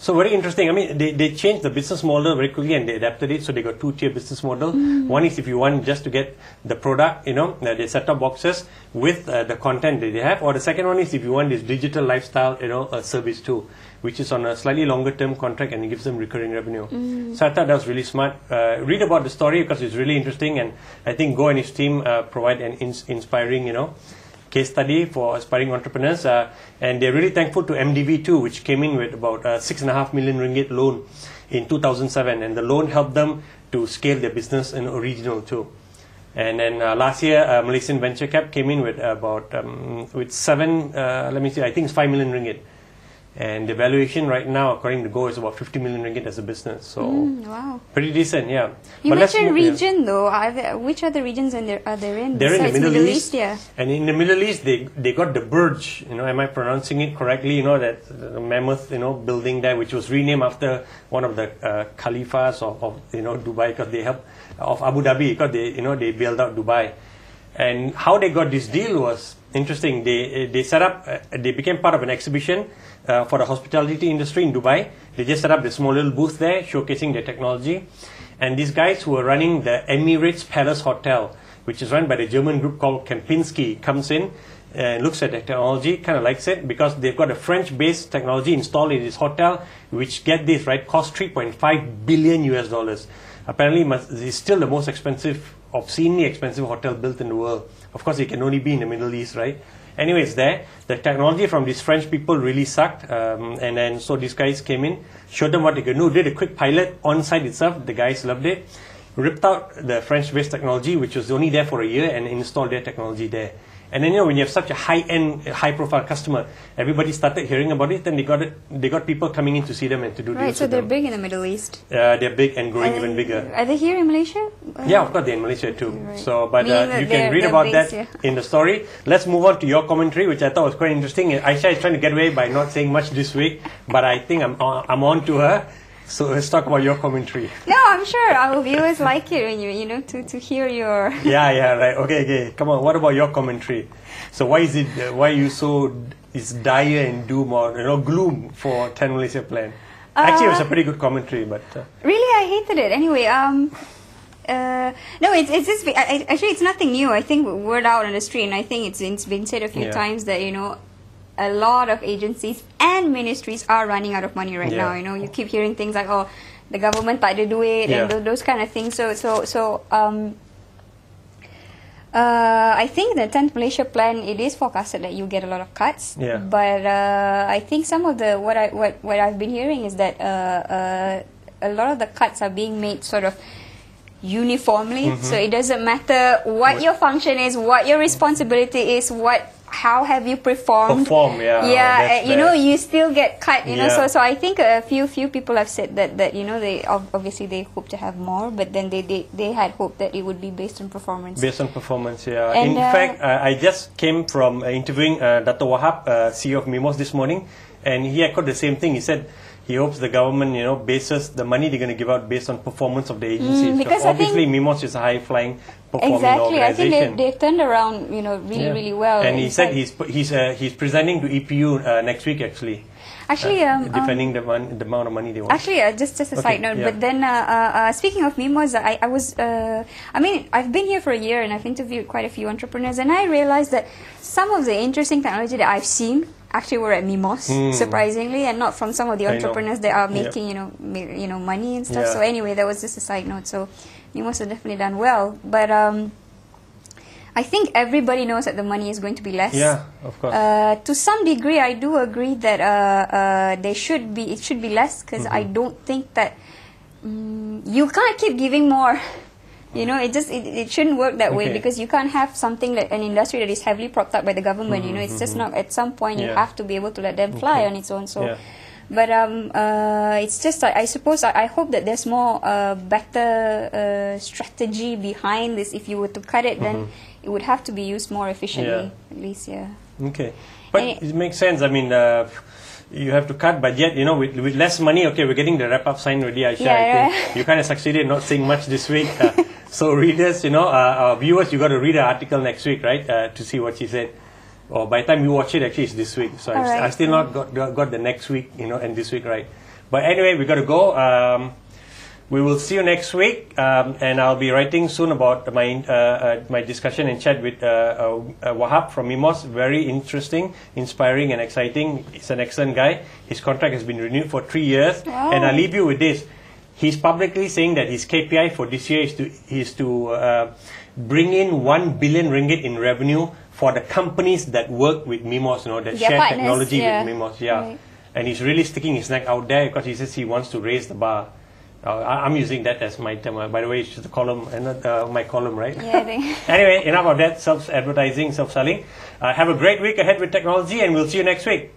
So very interesting. I mean, they changed the business model very quickly and they adapted it. So they got two-tier business model. One is if you want just to get the product, you know, they set up boxes with the content that they have. Or the second one is if you want this digital lifestyle, you know, service too, which is on a slightly longer term contract and it gives them recurring revenue. So I thought that was really smart. Read about the story because it's really interesting, and I think Go and his team provide an inspiring, you know, case study for aspiring entrepreneurs, and they're really thankful to MDV too, which came in with about 6.5 million ringgit loan in 2007, and the loan helped them to scale their business in original too. And then last year, Malaysian Venture Cap came in with about with I think it's 5 million ringgit. And the valuation right now, according to Go, is about 50 million ringgit as a business. So, wow. Pretty decent, yeah. You mentioned region, though. Which other regions are they in? They're in the Middle East. Yeah. And in the Middle East, they got the Burj. You know, am I pronouncing it correctly? You know, that the mammoth, you know, building there, which was renamed after one of the caliphs of you know, Dubai, because they helped, of Abu Dhabi, because they bailed out Dubai. And how they got this deal was interesting. They set up, they became part of an exhibition for the hospitality industry in Dubai. They just set up the small little booth there, showcasing their technology. And these guys who were running the Emirates Palace Hotel, which is run by the German group called Kempinski, comes in and looks at the technology, kind of likes it, because they've got a French-based technology installed in this hotel, which, get this, right, cost $3.5 billion US. Apparently, it's still the most expensive, obscenely expensive hotel built in the world. Of course, it can only be in the Middle East, right? Anyways, the technology from these French people really sucked, and then so these guys came in, showed them what they could do, did a quick pilot on site itself. The guys loved it, ripped out the French-based technology, which was only there for a year, and installed their technology there. And then, you know, when you have such a high-end, high-profile customer, everybody started hearing about it. Then they got people coming in to see them and to do deals. Right, so they're big in the Middle East. They're big and growing even bigger. Are they here in Malaysia? Yeah, of course they're in Malaysia too. Right. So, but you can read about that in the story. Let's move on to your commentary, which I thought was quite interesting. Aisha is trying to get away by not saying much this week, but I think I'm on to her. So let's talk about your commentary. No, I'm sure our viewers like it when you know, to hear your... Yeah, right. Okay. Come on. What about your commentary? So why are you so dire and doom or, you know, gloom for 10 Malaysia plan? Actually, it was a pretty good commentary, but... Really, I hated it. Anyway, no, it's just... Actually, it's nothing new. I think word out on the street, and I think it's been said a few times that, you know, a lot of agencies and ministries are running out of money right now. You know, you keep hearing things like, oh, the government tak ada duit, and those kind of things. So I think the 10th Malaysia plan, it is forecasted that you get a lot of cuts. Yeah. But I think some of the what I've been hearing is that a lot of the cuts are being made sort of uniformly. So it doesn't matter what your function is, what your responsibility is, how have you performed? You know, you still get cut. You know, so I think a few people have said that you know, they obviously they hope to have more, but then they had hoped that it would be based on performance. Based on performance, yeah. And in fact, I just came from interviewing Dato' Wahab, CEO of Mimos, this morning, and he echoed the same thing. He said he hopes the government, you know, bases the money they're going to give out based on performance of the agencies. Because obviously Mimos is a high-flying performing organization. I think they've turned around, you know, really well. And he said he's presenting to EPU next week, actually. Actually, defending the amount of money they want. Actually, just a side note. But then, speaking of Mimos, I mean, I've been here for a year and I've interviewed quite a few entrepreneurs, and I realized that some of the interesting technology that I've seen actually were at Mimos, surprisingly, and not from some of the entrepreneurs that are making, you know, money and stuff. So anyway, that was just a side note. So Mimos have definitely done well, but I think everybody knows that the money is going to be less. Yeah, of course. To some degree, I do agree that it should be less, because I don't think that you can't keep giving more. You know, it shouldn't work that way, because you can't have something that an industry that is heavily propped up by the government. You know, it's just not. At some point, you have to be able to let them fly on its own. So, but it's just I suppose I hope that there's more better strategy behind this. If you were to cut it, then it would have to be used more efficiently, at least. Okay, but it makes sense. I mean, you have to cut, but yet, you know, with less money. Okay, we're getting the wrap-up sign ready, Aisha. I think you kind of succeeded not saying much this week. So readers, you know, our viewers, you got to read the article next week, right, to see what she said. Or by the time you watch it, actually, it's this week. So I still not got the next week, you know, and this week, right. But anyway, we got to go. We will see you next week, and I'll be writing soon about my discussion and chat with Wahab from Mimos. Very interesting, inspiring, and exciting. He's an excellent guy. His contract has been renewed for 3 years. Wow. And I'll leave you with this. He's publicly saying that his KPI for this year is to bring in 1 billion ringgit in revenue for the companies that work with Mimos, that Their share partners, technology yeah. with Mimos. Yeah. Right. And he's really sticking his neck out there because he says he wants to raise the bar. I'm using that as my term. By the way, it's just a column, and not my column, right? Yeah, I think. Anyway, enough of that self-advertising, self-selling. Have a great week ahead with technology, and we'll see you next week.